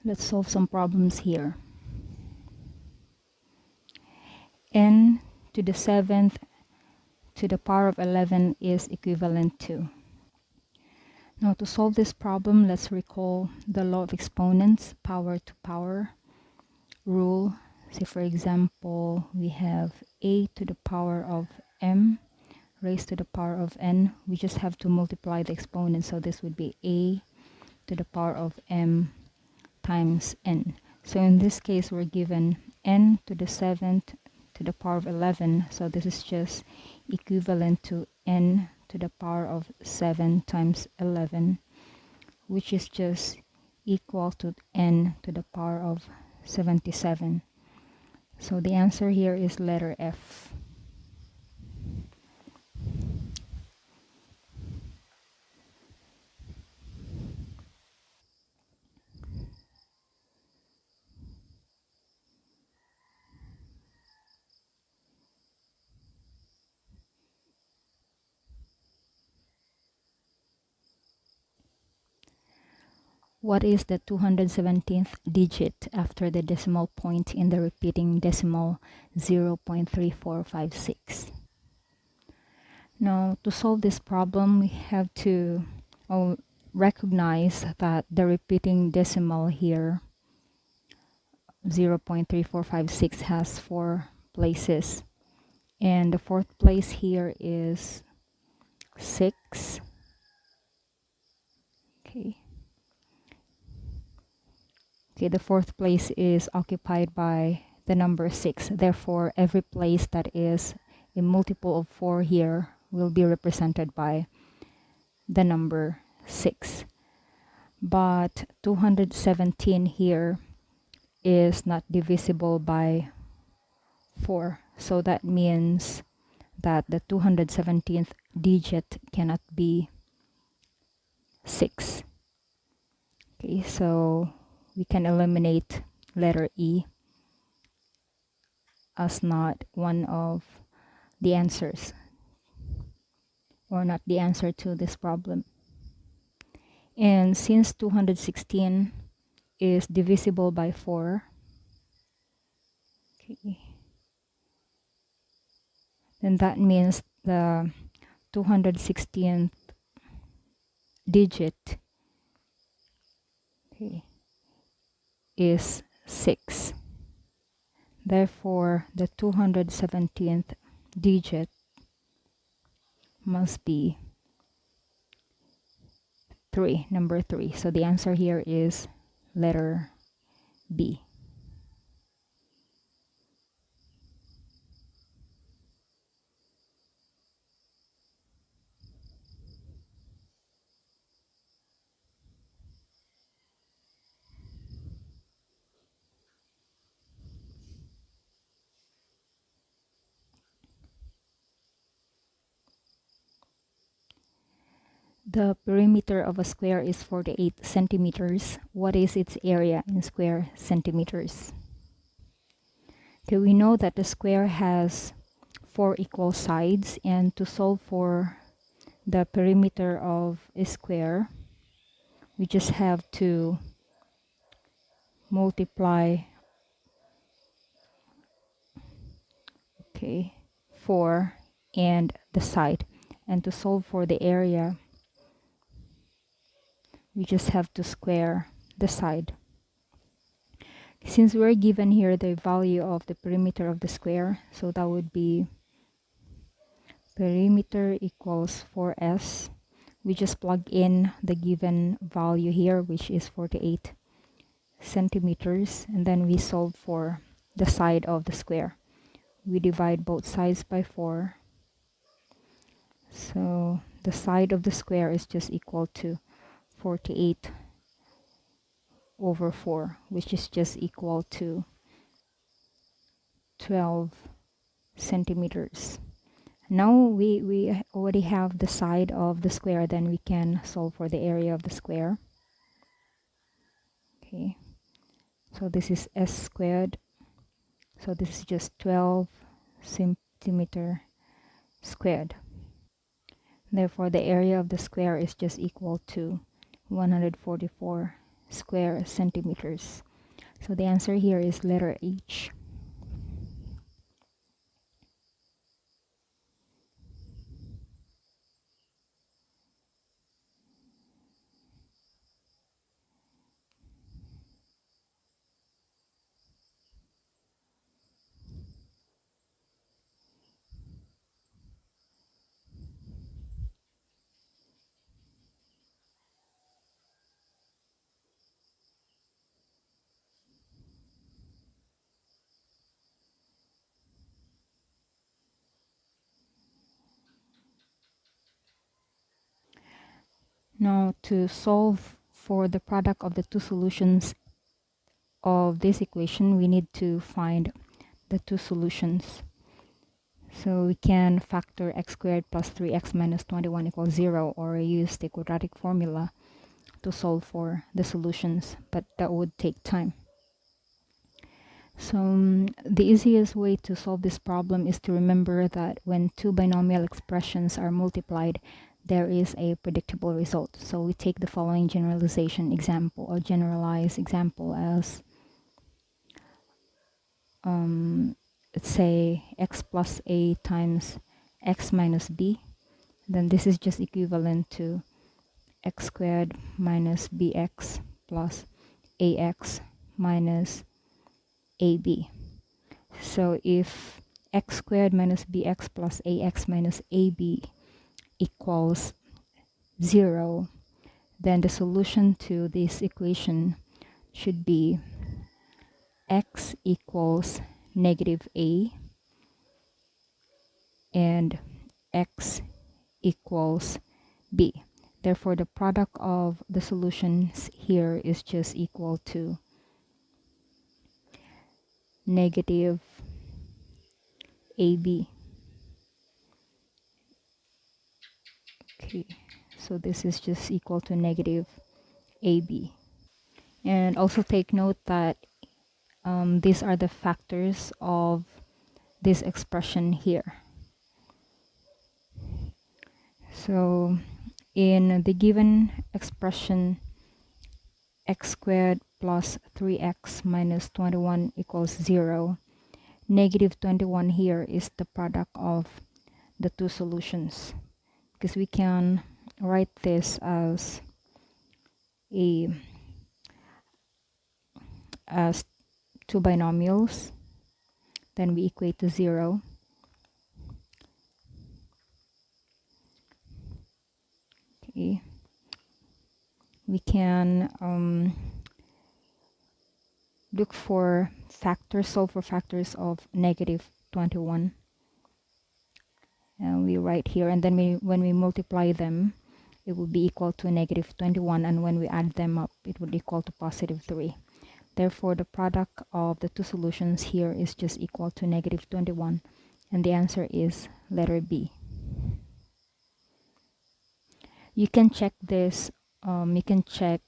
Let's solve some problems here. N to the 7th to the power of 11 is equivalent to. Now to solve this problem, let's recall the law of exponents, power to power rule. Say for example, we have a to the power of m raised to the power of n. We just have to multiply the exponents, so this would be a to the power of m times n. So in this case, we're given n to the 7th to the power of 11. So this is just equivalent to n to the power of 7 times 11, which is just equal to n to the power of 77. So the answer here is letter F. What is the 217th digit after the decimal point in the repeating decimal 0.3456? Now, to solve this problem, we have to recognize that the repeating decimal here, 0.3456, has 4 places. And the 4th place here is 6. Okay, the 4th place is occupied by the number 6. Therefore, every place that is a multiple of 4 here will be represented by the number 6. But 217 here is not divisible by 4. So that means that the 217th digit cannot be 6. Okay, so we can eliminate letter E as not one of the answers, or not the answer to this problem. And since 216 is divisible by 4, okay, then that means the 216th digit, okay, is 6. Therefore, the 217th digit must be 3, number 3. So the answer here is letter B. The perimeter of a square is 48 centimeters. What is its area in square centimeters? Okay, we know that the square has 4 equal sides, and to solve for the perimeter of a square, we just have to multiply 4 and the side. And to solve for the area, we just have to square the side. Since we're given here the value of the perimeter of the square, so that would be perimeter equals 4s. We just plug in the given value here, which is 48 centimeters, and then we solve for the side of the square. We divide both sides by 4. So the side of the square is just equal to 48 over 4, which is just equal to 12 centimeters. Now we already have the side of the square, then we can solve for the area of the square. Okay, so this is s squared. So this is just 12 centimeter squared. Therefore, the area of the square is just equal to 144 square centimeters. So the answer here is letter H. Now to solve for the product of the two solutions of this equation, we need to find the two solutions. So we can factor x squared plus 3x minus 21 equals 0, or use the quadratic formula to solve for the solutions, but that would take time. So the easiest way to solve this problem is to remember that when two binomial expressions are multiplied, there is a predictable result. So we take the following generalization example or generalized example as let's say x plus a times x minus b. Then this is just equivalent to x squared minus bx plus ax minus ab. So if x squared minus bx plus ax minus ab equals 0, then the solution to this equation should be x equals negative a and x equals b. Therefore, the product of the solutions here is just equal to negative ab. Okay, so this is just equal to negative ab. And also take note that these are the factors of this expression here. So in the given expression, x squared plus 3x minus 21 equals 0, negative 21 here is the product of the two solutions, because we can write this as two binomials, then we equate to 0. Okay, we can look for factors, solve for factors of negative 21, and we write here, and then when we multiply them, it will be equal to negative 21, and when we add them up, it would equal to positive 3. Therefore, the product of the two solutions here is just equal to negative 21, and the answer is letter B. You can check this, you can check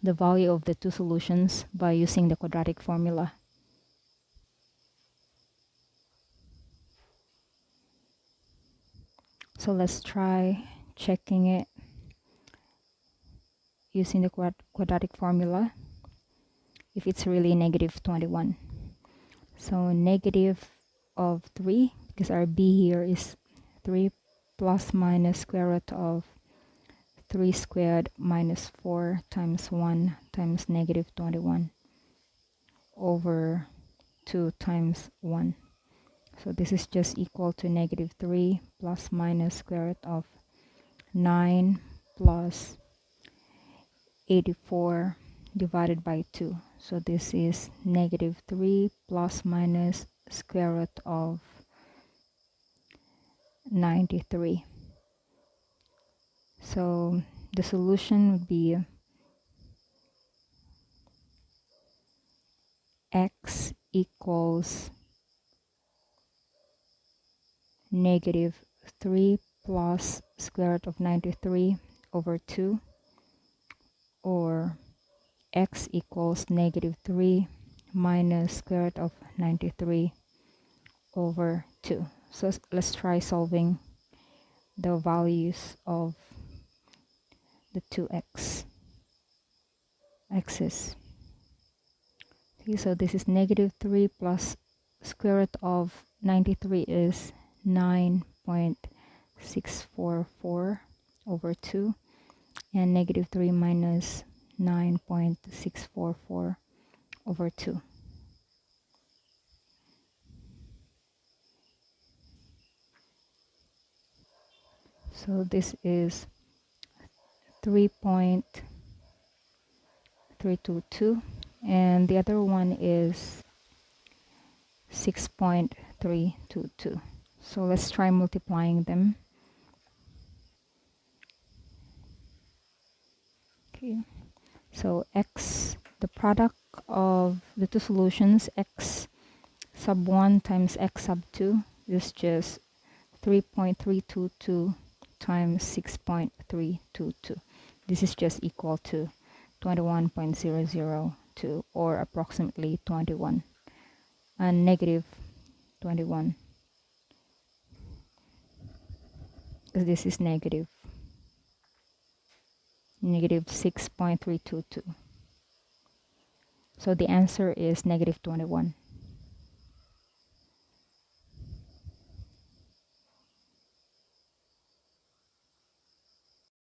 the value of the two solutions by using the quadratic formula. So let's try checking it using the quadratic formula if it's really negative 21. So negative of 3, because our b here is 3 plus minus square root of 3 squared minus 4 times 1 times negative 21 over 2 times 1. So this is just equal to negative 3 plus minus square root of 9 plus 84 divided by 2. So this is negative 3 plus minus square root of 93. So the solution would be x equals negative 3 plus square root of 93 over 2, or x equals negative 3 minus square root of 93 over 2. So let's try solving the values of the 2x x's. Okay, so this is negative 3 plus square root of 93 is 9.644 over 2, and negative 3 minus 9.644 over 2. So this is 3.322, and the other one is 6.322. So let's try multiplying them. Okay, so x, the product of the two solutions, x sub 1 times x sub 2 is just 3.322 times 6.322. This is just equal to 21.002, or approximately 21, and negative 21, because this is negative 6.322. So the answer is negative 21.